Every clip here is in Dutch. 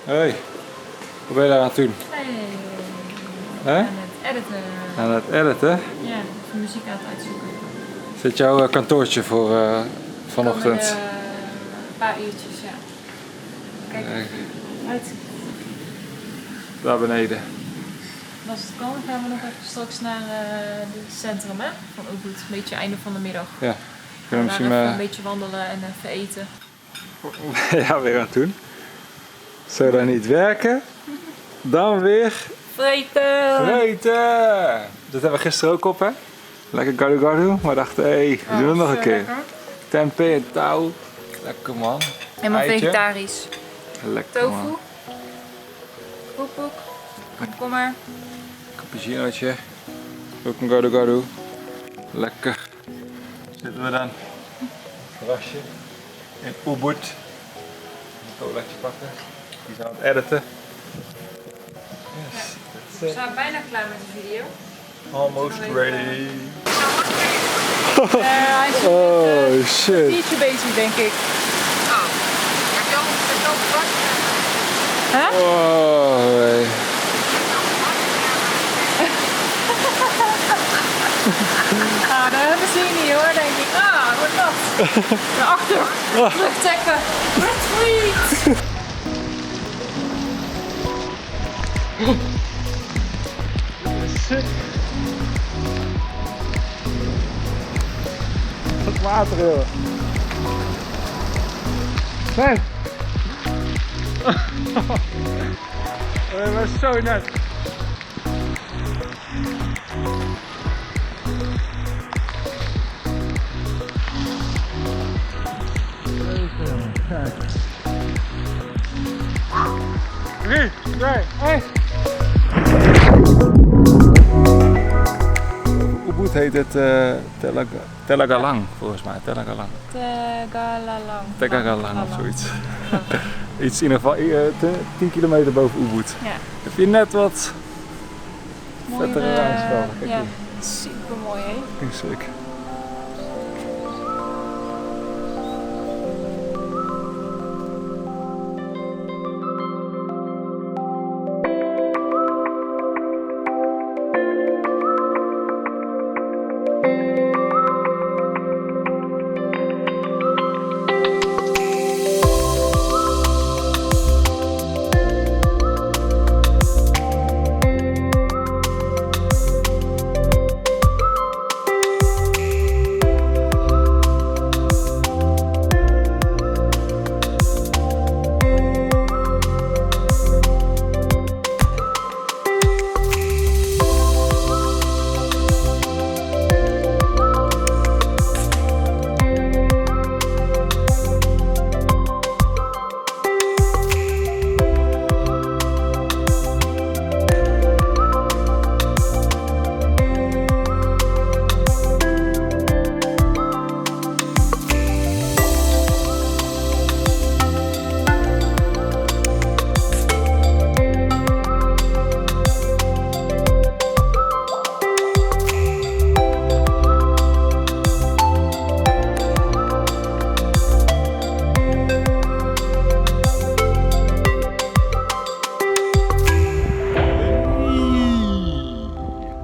Hoi, wat ben je daar aan het doen? Hey. Aan het editen. Aan het editen? Ja, even muziek aan het uitzoeken. Is dit jouw kantoortje voor vanochtend? Een paar uurtjes, ja. Kijk, uitzicht. Daar beneden. En als het kan, gaan we nog even straks naar het centrum hè? Van Ubud. Een beetje einde van de middag. Ja, kunnen we misschien een beetje wandelen en even eten. Ja, weer aan het doen. Zou dat niet werken? Dan weer vreten! Vreten! Dat hebben we gisteren ook op, hè? Lekker gado gado, maar dachten, hé, we doen het nog een keer. Lekker. Tempeh en touw. Lekker man. Helemaal Eitje. vegetarisch. Lekker Tofu. man. Koekoek. Komkommer. Cappuccinootje. Ook een gado gado. Lekker. Zitten we dan. Terrasje. In Ubud. Een colaatje pakken. Die zijn aan het editen. Yes, We zijn bijna klaar met de video. almost ready. Hij is Oh met shit. biertje bezig, denk ik. Huh? Oh, nee. Ah, dat hebben ze hier niet hoor, denk ik. Ah, wat dat? Daarachter. Terugtrekken. Retreat. Sick. Het water, joh. Zijn. Dat was zo net. Drie, twee, één. Ubud heet het Telagalang, volgens mij. Telagalang. Tegagalang of zoiets. Iets in ieder geval 10 kilometer boven Ubud. Ja. Heb je net wat vettere rijnsvelden? Kijk ja, hier. super mooi hè. Kijk, sick.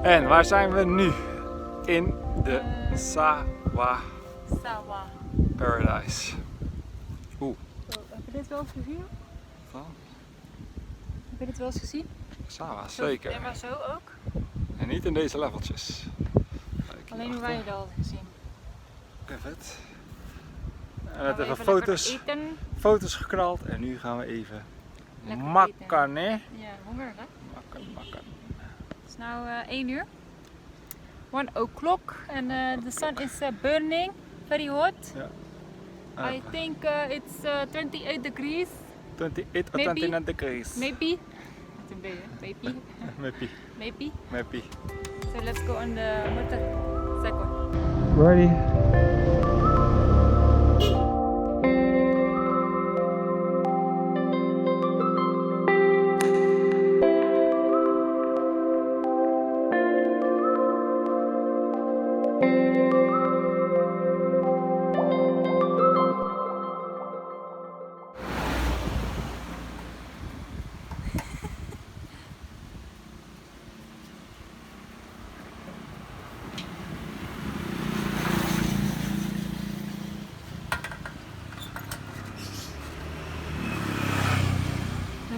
En waar zijn we nu? In de Sawa Paradise. Oeh. Heb je dit wel eens gezien? Van Heb je dit wel eens gezien? Sawa, zeker. Ja, maar zo ook. En niet in deze leveltjes. Kijk, Alleen hoe wij het al gezien. Oké, vet. En Gaan net we even lekker eten. foto's geknald en nu gaan we even Lekker makken, hè? Ja, honger hè? Makken. Het is nu 1 uur. 1 o'clock and the sun is burning, very hot. Ja. I think it's 28 degrees. 28 or Maybe. 29 degrees. Maybe. Maybe. Maybe. Maybe. So let's go on the motorcycle. Ready?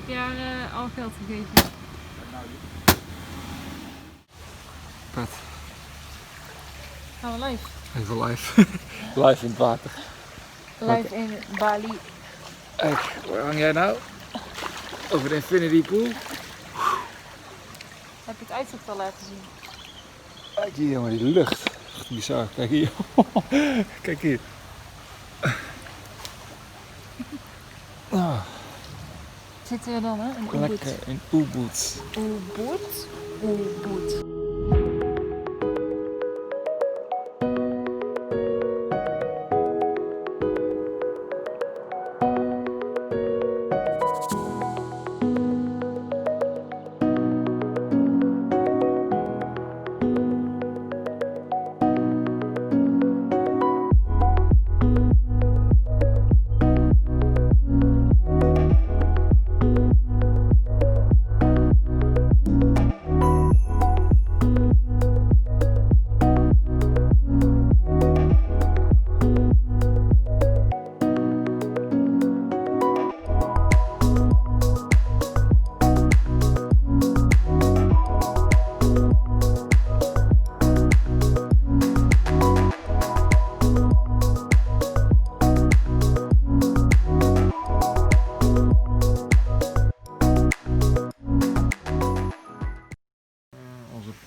jaar al geld gegeven. Pet. Gaan we live? Even live. Live in het water. Live in Bali. Kijk, waar hang jij nou? Over de infinity pool. Heb je het uitzicht al laten zien? Kijk hier jongen, die lucht. Echt bizar. Kijk hier. Kijk hier. Ah, Zitten we dan, hè? In Ubud. lekker in Ubud. Ubud? Ubud.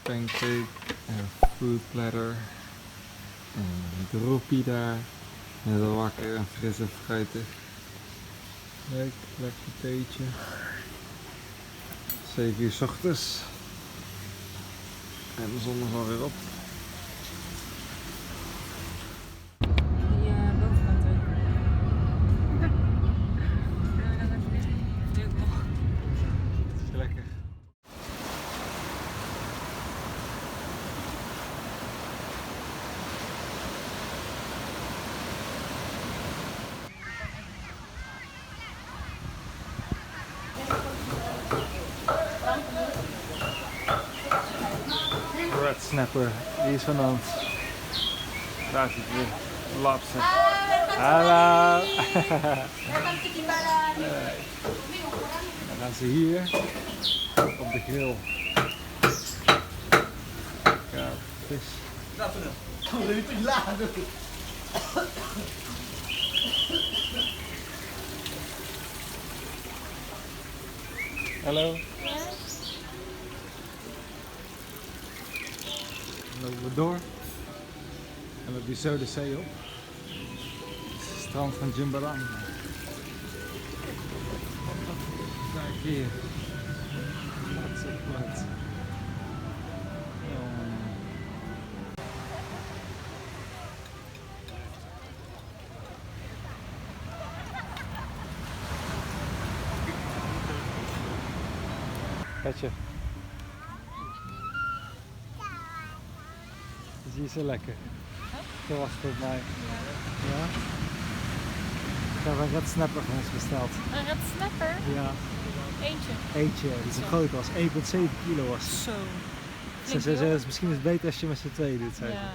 Pancake en fruit platter en droppie daar en dan wakker en fris en fruitig. Leuk, lekker theetje. 7 uur 's ochtends en de zon is alweer op. Die bovenkant ook. Het is lekker. Red snapper, die is van ons. Daar zit weer lobster. Hallo! Welkom to Jimbaran. Dan gaan ze hier op de grill. Ja, vis. Hallo. Dan lopen we door en lopen we zo de zee op. Het is het strand van Jimbaran. Kijk hier. Wat is het plat. Petje. Zie je zo lekker? Te wachten op mij. Ja? Ik heb een red snapper van ons besteld. Een red snapper? Ja. Eentje. Eentje, die zo groot was. 1,7 kilo was. Zo. Ze zei, misschien is het beter als je met z'n tweeën doet. Zei ze. Ja.